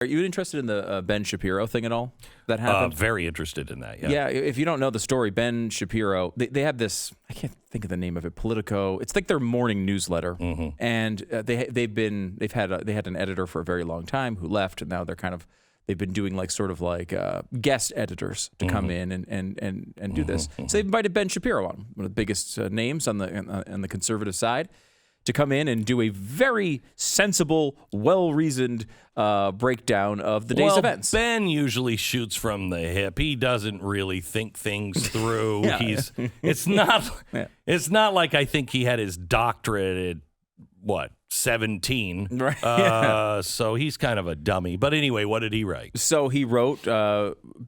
Are you interested in the Ben Shapiro thing at all that happened? Very interested in that, yeah. Yeah, if you don't know the story, Ben Shapiro, they have this, I can't think of the name of it, Politico. It's like their morning newsletter. Mm-hmm. And they had an editor for a very long time who left, and now they've been doing guest editors to come in and do this. So they've invited Ben Shapiro on, one of the biggest names on the conservative side, to come in and do a very sensible, well-reasoned breakdown of the day's events. Ben usually shoots from the hip. He doesn't really think things through. It's not like I think he had his doctorate at 17. Right. So he's kind of a dummy. But anyway, what did he write? So he wrote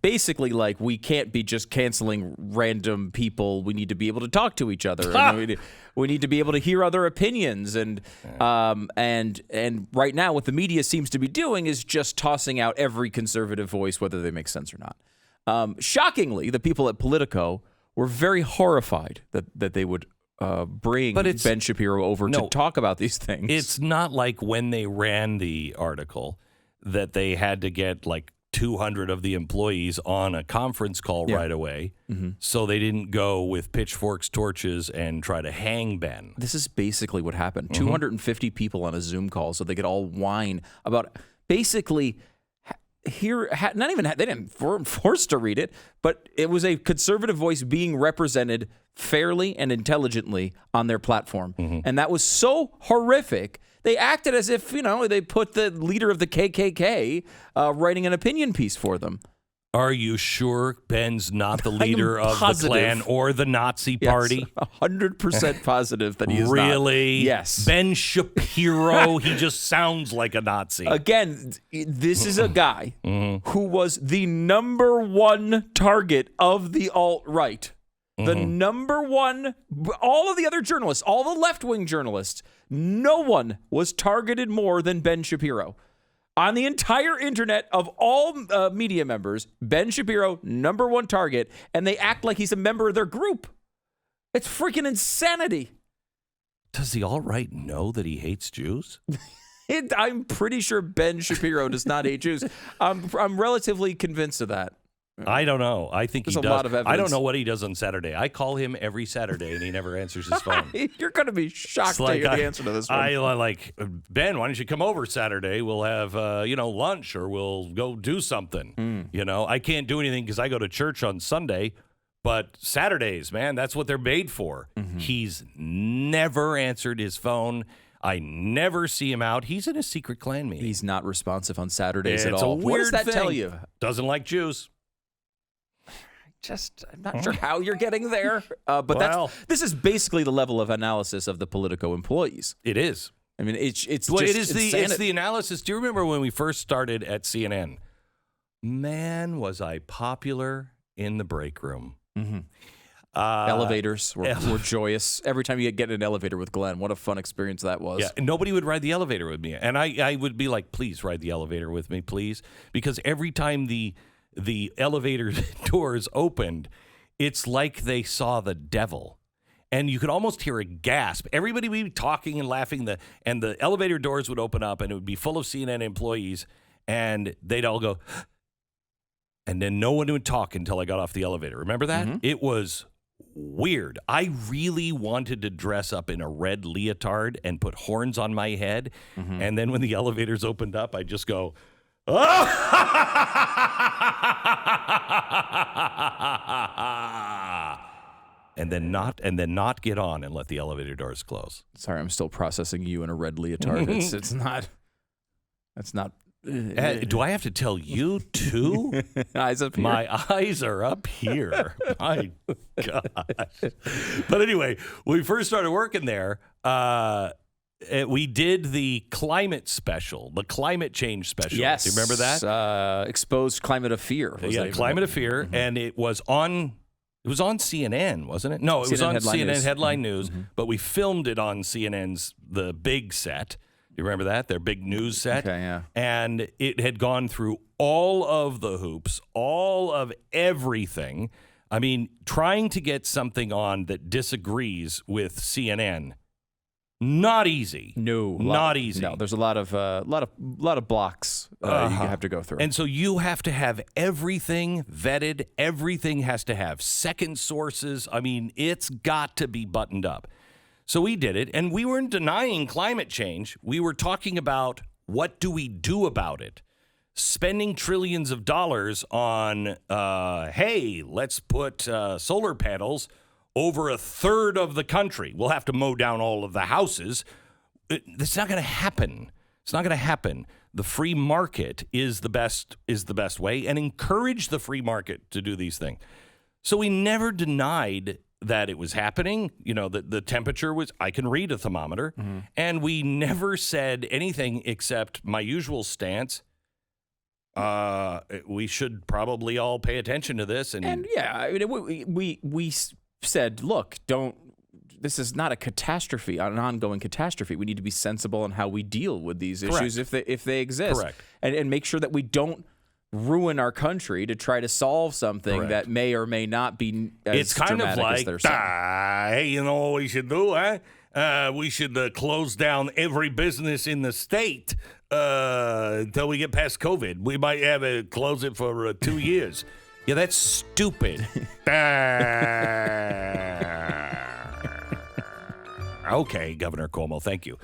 basically we can't be just canceling random people. We need to be able to talk to each other. And we need to be able to hear other opinions. And right now what the media seems to be doing is just tossing out every conservative voice, whether they make sense or not. Shockingly, the people at Politico were very horrified that they would bring Ben Shapiro over to talk about these things. It's not like when they ran the article that they had to get 200 of the employees on a conference call right away. Mm-hmm. So they didn't go with pitchforks, torches, and try to hang Ben. This is basically what happened. 250 people on a Zoom call so they could all whine about basically they weren't forced to read it, but it was a conservative voice being represented fairly and intelligently on their platform. And that was so horrific. They acted as if, they put the leader of the KKK writing an opinion piece for them. Are you sure Ben's not the leader of the Klan or the Nazi Party? 100% positive that he is really? Not. Yes. Ben Shapiro, he just sounds like a Nazi. Again, this is a guy who was the number one target of the alt-right. The number one, all of the other journalists, all the left-wing journalists, no one was targeted more than Ben Shapiro. On the entire internet of all media members, Ben Shapiro, number one target, and they act like he's a member of their group. It's freaking insanity. Does the alt-right know that he hates Jews? I'm pretty sure Ben Shapiro does not hate Jews. I'm relatively convinced of that. I don't know. I think There's he a does. lot of evidence. I don't know what he does on Saturday. I call him every Saturday, and he never answers his phone. You're going to be shocked to hear the answer to this one. I Ben, why don't you come over Saturday? We'll have, lunch, or we'll go do something. I can't do anything because I go to church on Sunday, but Saturdays, man, that's what they're made for. He's never answered his phone. I never see him out. He's in a secret Klan meeting. He's not responsive on Saturdays at It's all. a weird What does that thing. tell you? Doesn't like Jews. I'm not sure how you're getting there, but this is basically the level of analysis of the Politico employees. It is. I mean, it's It's the analysis. Do you remember when we first started at CNN? Man, was I popular in the break room. Elevators were joyous. Every time you get in an elevator with Glenn, what a fun experience that was. Yeah, and nobody would ride the elevator with me. And I would be like, please ride the elevator with me, please. Because every time the elevator doors opened, it's like they saw the devil. And you could almost hear a gasp. Everybody would be talking and laughing, and the elevator doors would open up, and it would be full of CNN employees, and they'd all go, and then no one would talk until I got off the elevator. Remember that? It was weird. I really wanted to dress up in a red leotard and put horns on my head, and then when the elevators opened up, I'd just go, and then not get on and let the elevator doors close. Sorry, I'm still processing you in a red leotard. It's not. That's not. Do I have to tell you too? Eyes up here. My eyes are up here. My gosh. But anyway, when we first started working there, we did the climate special, the climate change special. Yes. Do you remember that? Exposed Climate of Fear. Climate of Fear. And it was on CNN, wasn't it? No, it was on CNN Headline News, but we filmed it on CNN's The Big Set. Do you remember that? Their big news set. Okay, yeah. And it had gone through all of the hoops, all of everything. I mean, trying to get something on that disagrees with CNN Not easy. No, not easy. No, there's a lot of blocks you have to go through. And so you have to have everything vetted. Everything has to have second sources. I mean, it's got to be buttoned up. So we did it, and we weren't denying climate change. We were talking about what do we do about it. Spending trillions of dollars on, hey, let's put solar panels over a third of the country. We'll have to mow down all of the houses. That's not going to happen. It's not going to happen. The free market is the best way, and encourage the free market to do these things. So we never denied that it was happening. You know, the temperature was, I can read a thermometer, and we never said anything except my usual stance. We should probably all pay attention to this. And yeah, I mean, we said, look, this is not a catastrophe, an ongoing catastrophe. We need to be sensible in how we deal with these issues if they exist. Correct. And make sure that we don't ruin our country to try to solve something that may or may not be as it's kind of dramatic like, as they're saying. Hey, you know what we should do, huh? We should close down every business in the state until we get past COVID. We might have to close it for 2 years. Yeah, that's stupid. Okay, Governor Cuomo, thank you.